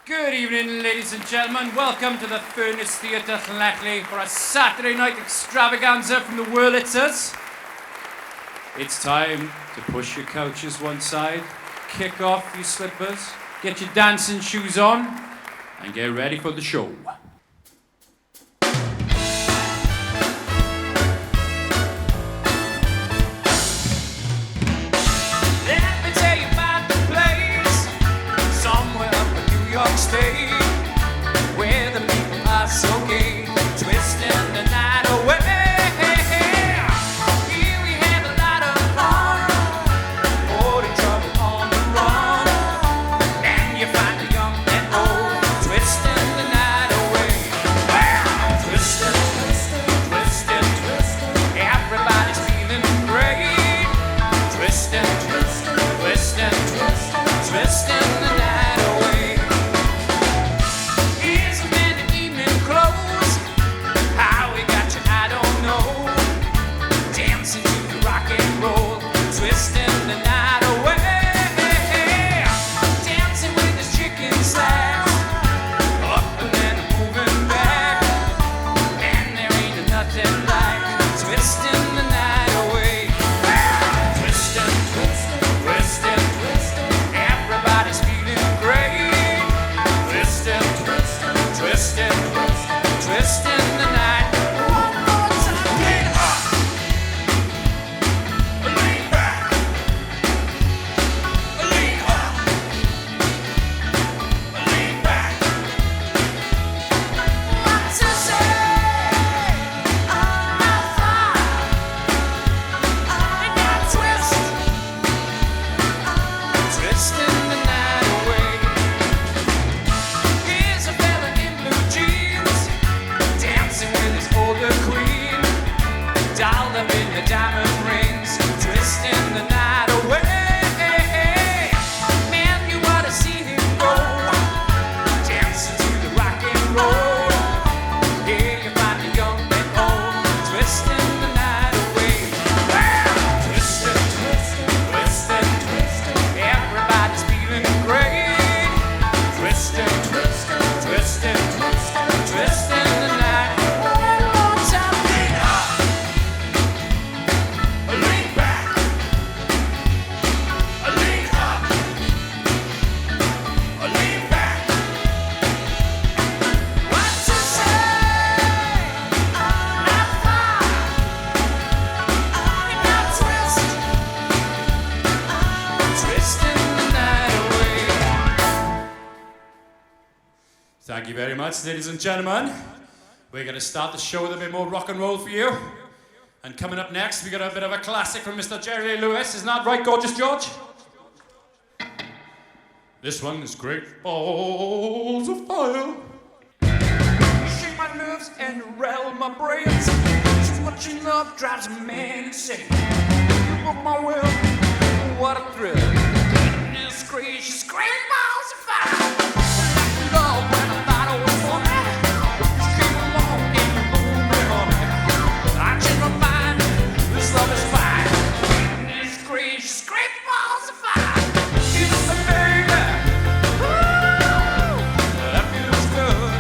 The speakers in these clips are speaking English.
Good evening, ladies and gentlemen. Welcome to the Furnace Theatre, Llanelli, for a Saturday night extravaganza from the Wurlitzers. It's time to push your couches one side, kick off your slippers, get your dancing shoes on, and get ready for the show. State, where the people are so gay, twisting the night away. Here we have a lot of fun, avoiding trouble on the run, and you find the young and old twisting the night away. Twisting, twisting, twisting, everybody's feeling great. Twisting, twisting, twisting, twisting the night away. Thank you very much, ladies and gentlemen. We're going to start the show with a bit more rock and roll for you. And coming up next, we got a bit of a classic from Mr. Jerry Lee Lewis. Isn't that right, gorgeous George? This one is Great Balls of Fire. Shake my nerves and rattle my brains. Too much in love drives a man insane. You broke my will, what a thrill. Goodness gracious, great balls of fire. Love when I thought I was funny. You came along and you moved me, honey. I changed my mind, this love is fine. Goodness gracious, great balls of fire. Give us a baby. Woo! That feels good.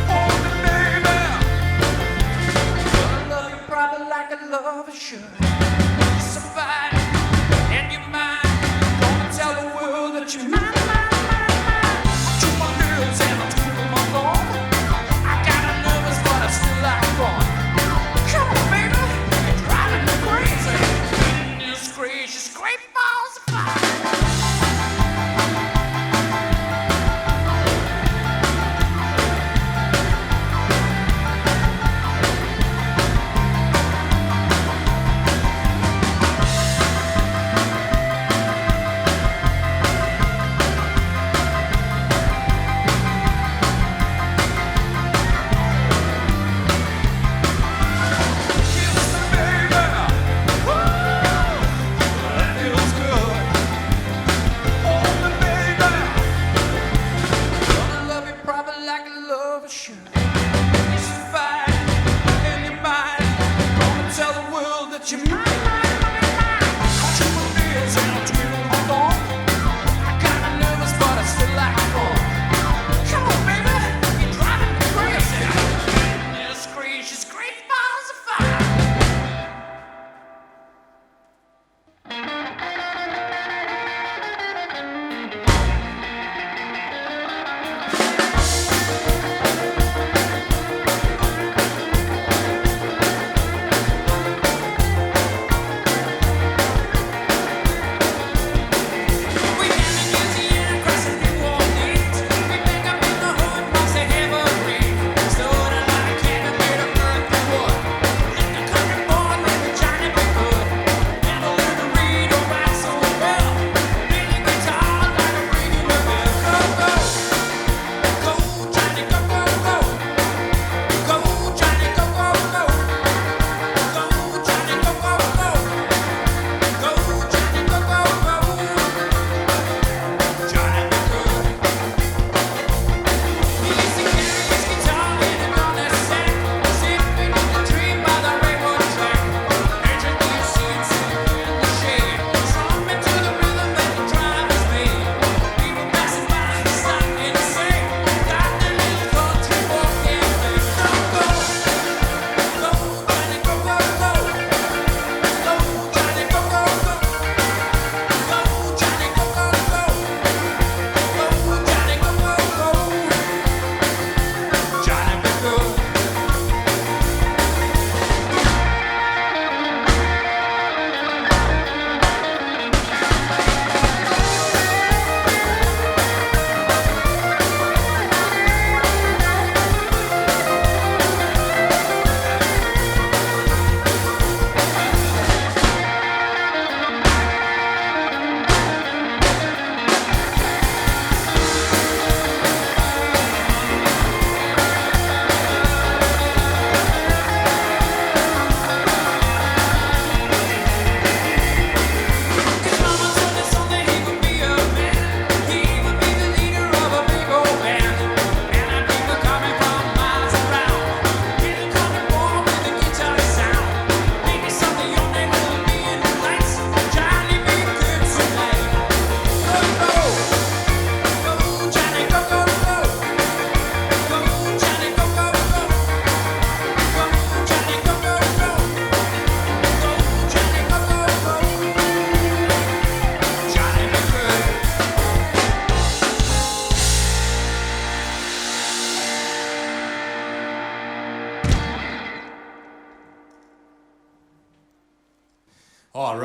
Hold me, baby. I love you probably like I love a should.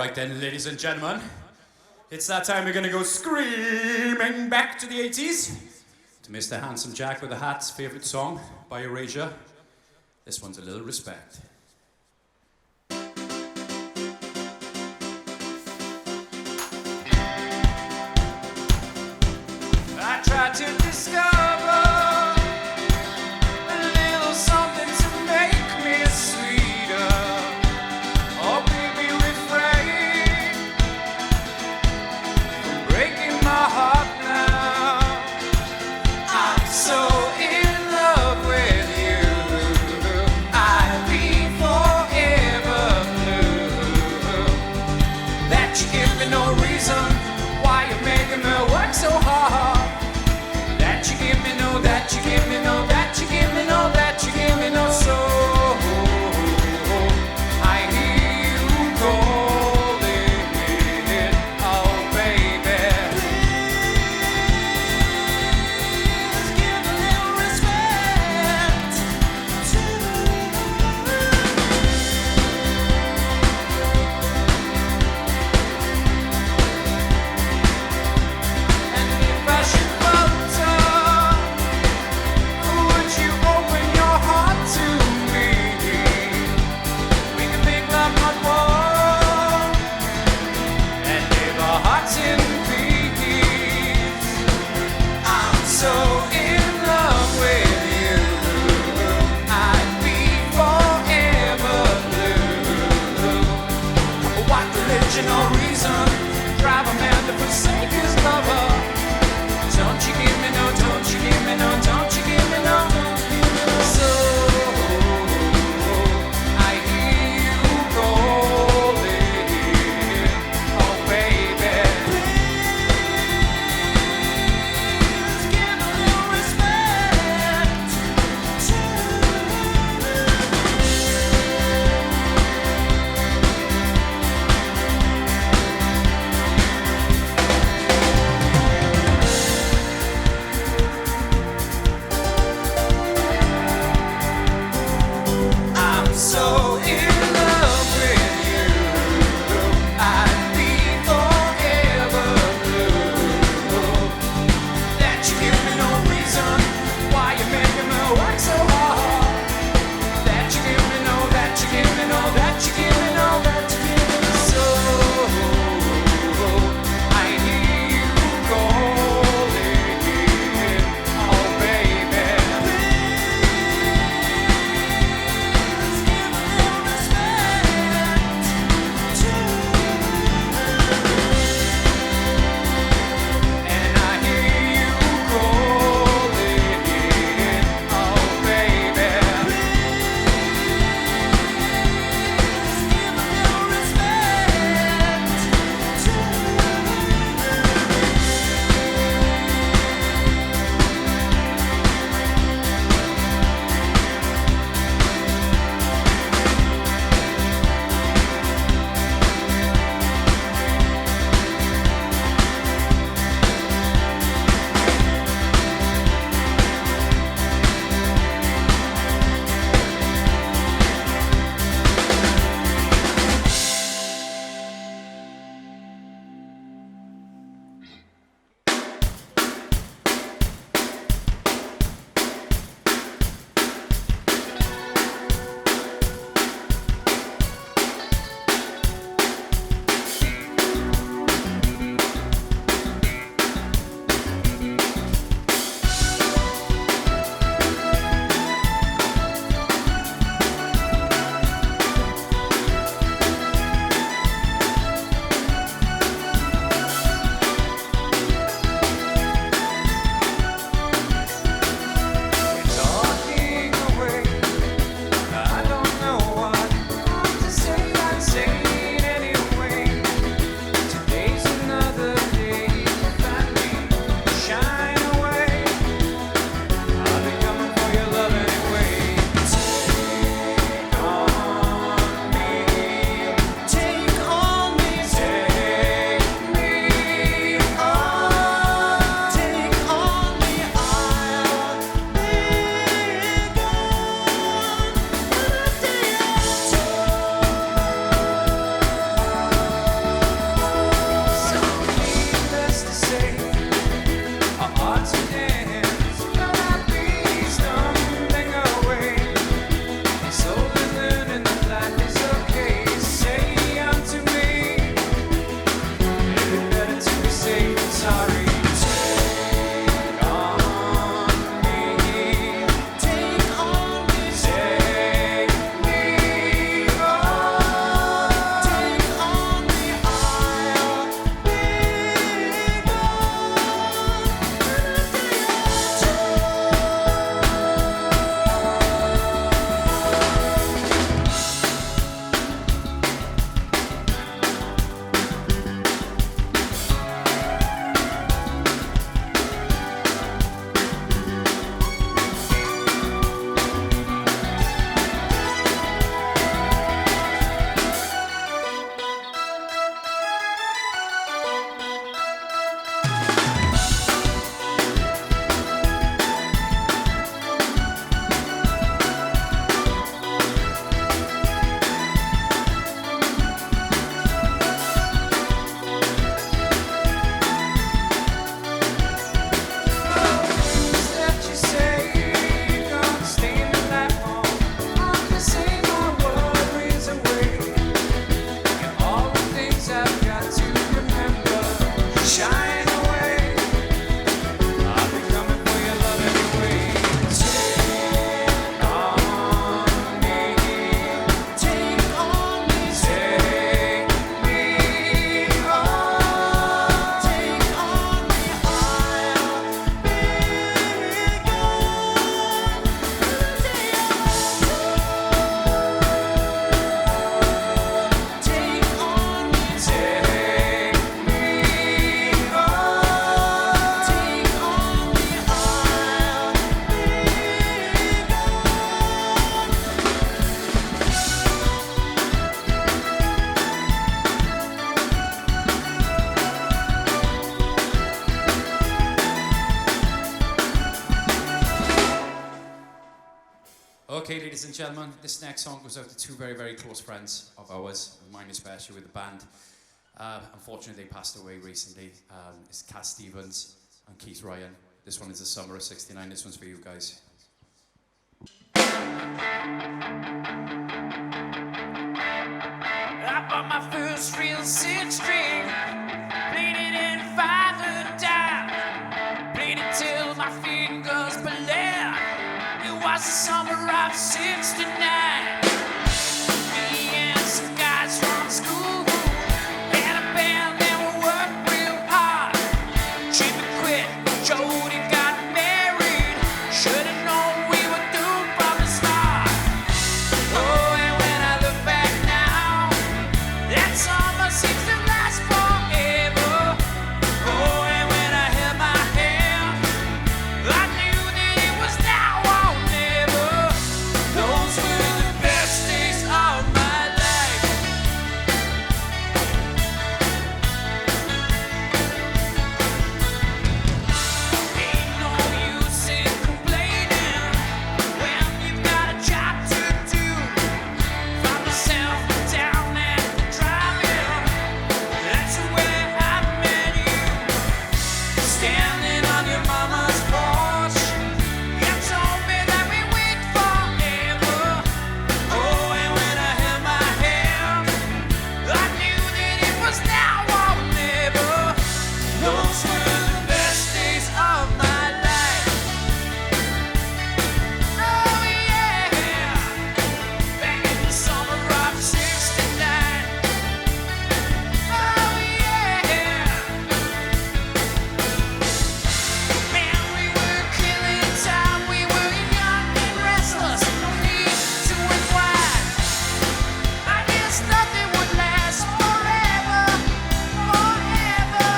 right then, ladies and gentlemen. It's that time we're gonna go screaming back to the 80s to Mr. Handsome Jack with the Hat's favourite song by Erasure. This one's A Little Respect. I tried to discover a little something to make me sweeter. Oh, baby, refrain from breaking my heart now. I'm so in love with you. I'll be forever blue. That you give me no reason why you're making me work so hard. That you give me no, that you give me no, that you give me no, that you give me no soul. I hear you calling, oh baby. Please give a little respect to And if I should falter, would you open your heart to me? We can make love not war and live our hearts in peace. I'm so in love with you. I'd be forever blue. What religion or reason drive a man to forsake his lover? Don't you give me no, don't you give me no, don't you give me no. So I hear you calling, oh baby. Please give a little respect to Ladies and gentlemen, this next song goes out to two very, very close friends of ours, mine especially with the band. Unfortunately, they passed away recently. It's Cat Stevens and Keith Ryan. This one is the summer of '69. This one's for you guys. I bought my first real six-string, played it in 5 and dime, played it till my fingers bled. It was the summer of '69. Me and some guys from school had a band and we worked real hard. Jimmy quit, Jody got married. Should've known we were doomed from the start. Oh, and when I look back now, that summer seems to last forever. Oh, and when I held my hand, I knew that it was now or never. Those were the best days of my life. Ain't no use in complaining when you've got a job to do. Found myself down at the drive-in. That's where I met you. Standing on your mama's porch, you told me that we wait forever. Oh, and when I held my hand, I knew that it was now or never. Those were the best days of my life. Oh yeah, back in the summer of '69. Oh yeah, man, we were killing time. We were young and restless, no need to inquire. I guess nothing would last forever, forever.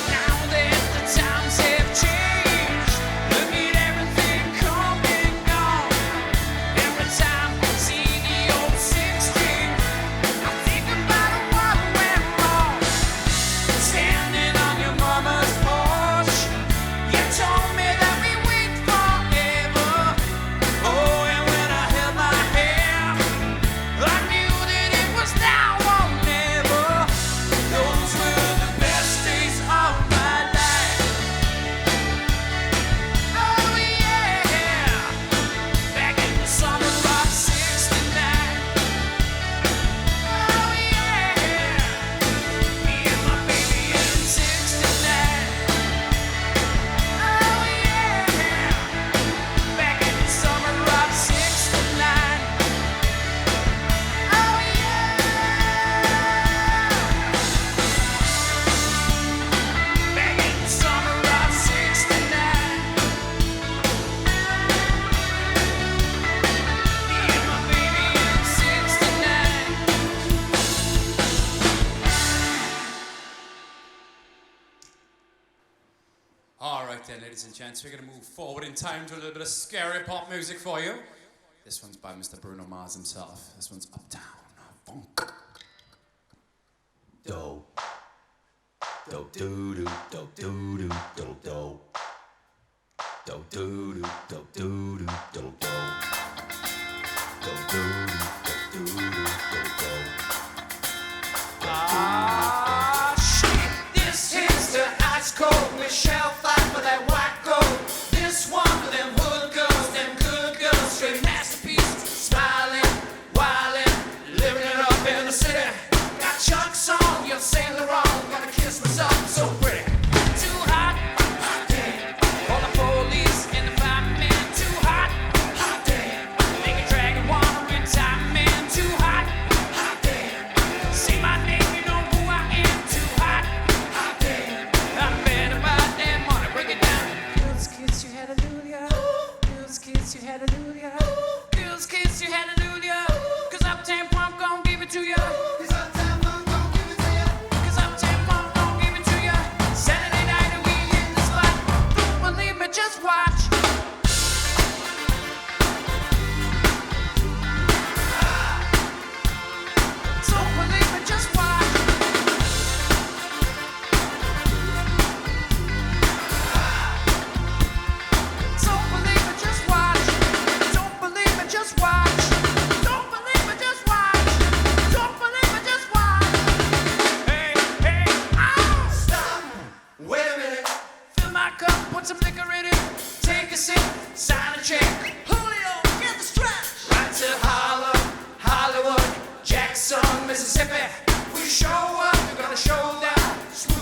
Now that the times have changed, look at everything come and gone. Every time I see the old '60, I think about what went wrong. Standing on your mama's porch, you told me that we wait forever. Oh, and when I held my hand, I knew that it was now or never. Those were the best days of my life. Oh yeah, back in the summer of '69. Oh yeah, me and my baby in '69. Oh yeah, back in the summer of '69. Oh yeah, back in the summer of '69. Me and my baby in '69. All right then, ladies and gents, we're going to move forward in time to a little bit of scary pop music for you. This one's by Mr. Bruno Mars himself. This one's Uptown Funk. Do do do do do do do do do do do do do do do do do do do do. Ah, shit. This is the ice cold Michelle fight for that white gold. This one for them hood girls, them good girls, straight masterpieces, smiling, wildin', living it up in the city. Got Chuck's on, your Saint Laurent, gotta kiss myself, so pretty. Too hot, hot damn. All the police and the firemen, too hot, hot damn. Make a dragon wanna retire, man, too hot, hot damn.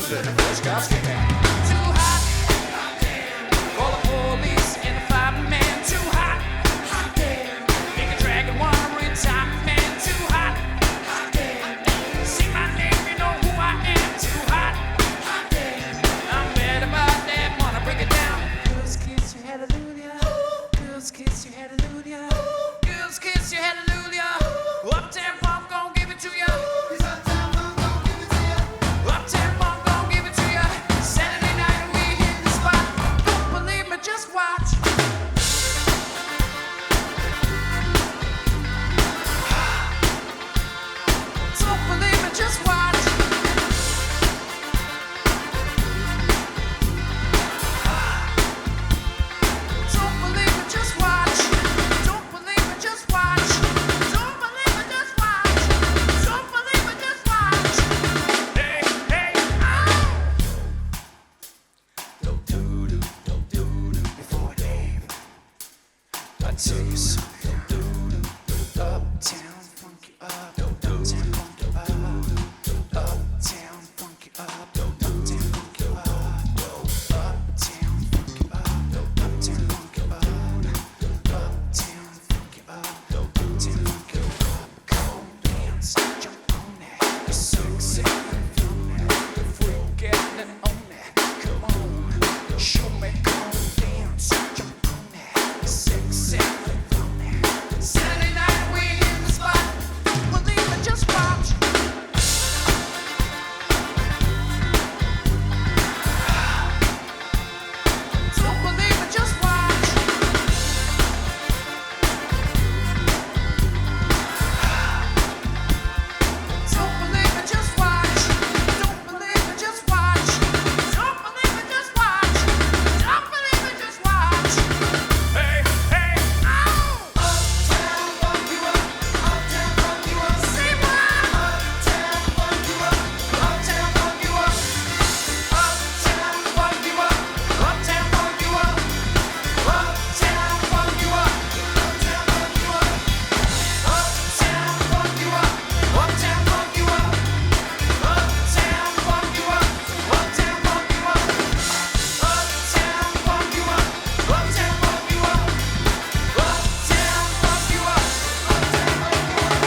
then the first got scared. Too hot, call the police and the fireman. Too hot, make a dragon wanna retire, man. Too hot, see my name, you know who I am. Too hot, I'm mad about that, wanna break it down. Girls kiss you hallelujah, girls kiss you hallelujah, girls kiss you hallelujah. Uptown Funk gon' give it to ya. Uptown Funk gon' give it to ya. Saturday night we hit the spot. Don't believe me, just watch. Don't believe me, just watch. Don't believe me, just watch. Don't believe me, just watch. Don't believe me, just watch. Don't believe me, just watch. Hey, hey, oh! Before Dave, I tell you something. Uptown funk you up. Uptown funk you up. Uptown funk you up. Uptown funk you up. Uptown funk you up. Uptown funk you up. Uptown funk you up. Uptown funk you up. Come dance, jump on that. You're sexy, from that. Freak out and own that. Come on, show me. Come dance, jump on that. You're sexy, from that. Saturday night we in the spot. Don't believe it, just watch. Don't believe it, just watch. Don't believe it, just watch. Don't believe it, just watch. Don't believe it, just watch. Don't believe it, just watch. Hey, hey, oh! Uptown funk you up. Uptown funk you up. Say what? Uptown funk you up. Uptown funk you up. Uptown funk you up. Uptown funk you up. Uptown funk you up. Uptown funk you up. Uptown funk you up. Uptown funk you up. Uptown funk you up. Uptown funk you up. Uptown funk you up. Uptown funk you up. Uptown funk you up.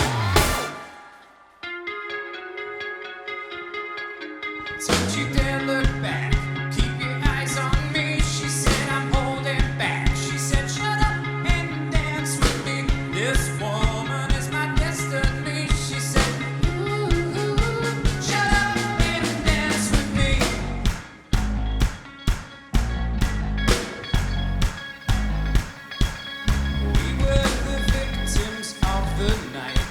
Don't you dare look back. Keep your eyes on me. She said I'm holding back. She said shut up and dance with me. This woman is my destiny. She said ooh, shut up and dance with me. We were the victims of the night.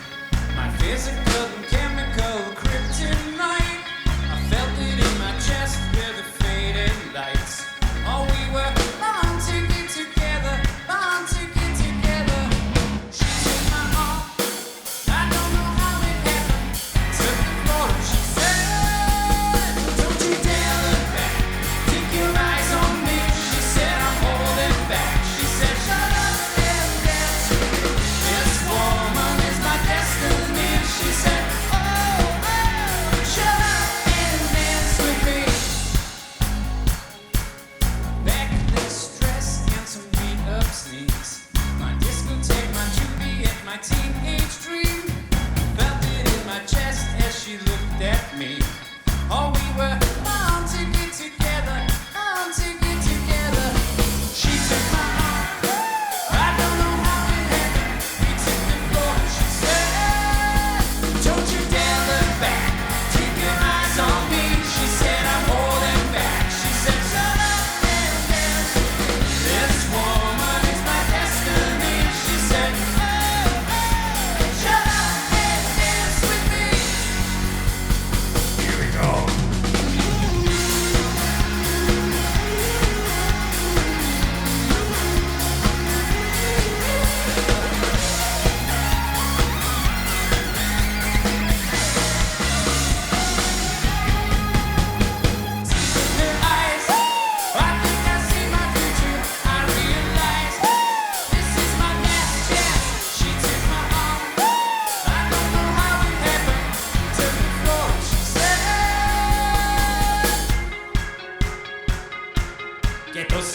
My physical and chemical kryptonite. I felt it in my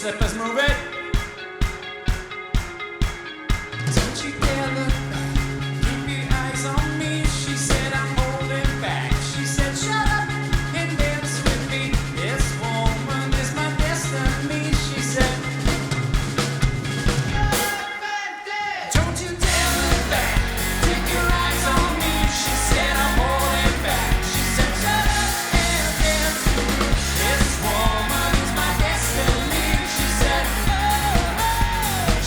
slippers, move it. Don't you dare look back, keep your eyes on me. She said I'm holding back. She said shut up and dance with me. This woman is my destiny. She said don't you dare look back, keep your eyes on me. She said I'm holding back. She said shut up and dance with me. This woman is my destiny. She said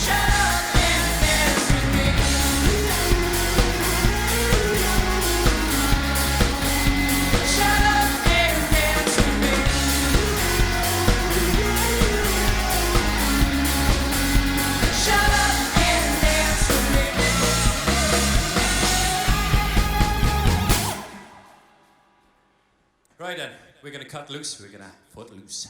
shut up and dance with me. Shut up and dance with me. Shut up and dance with me. Right then, we're gonna cut loose, we're gonna foot loose.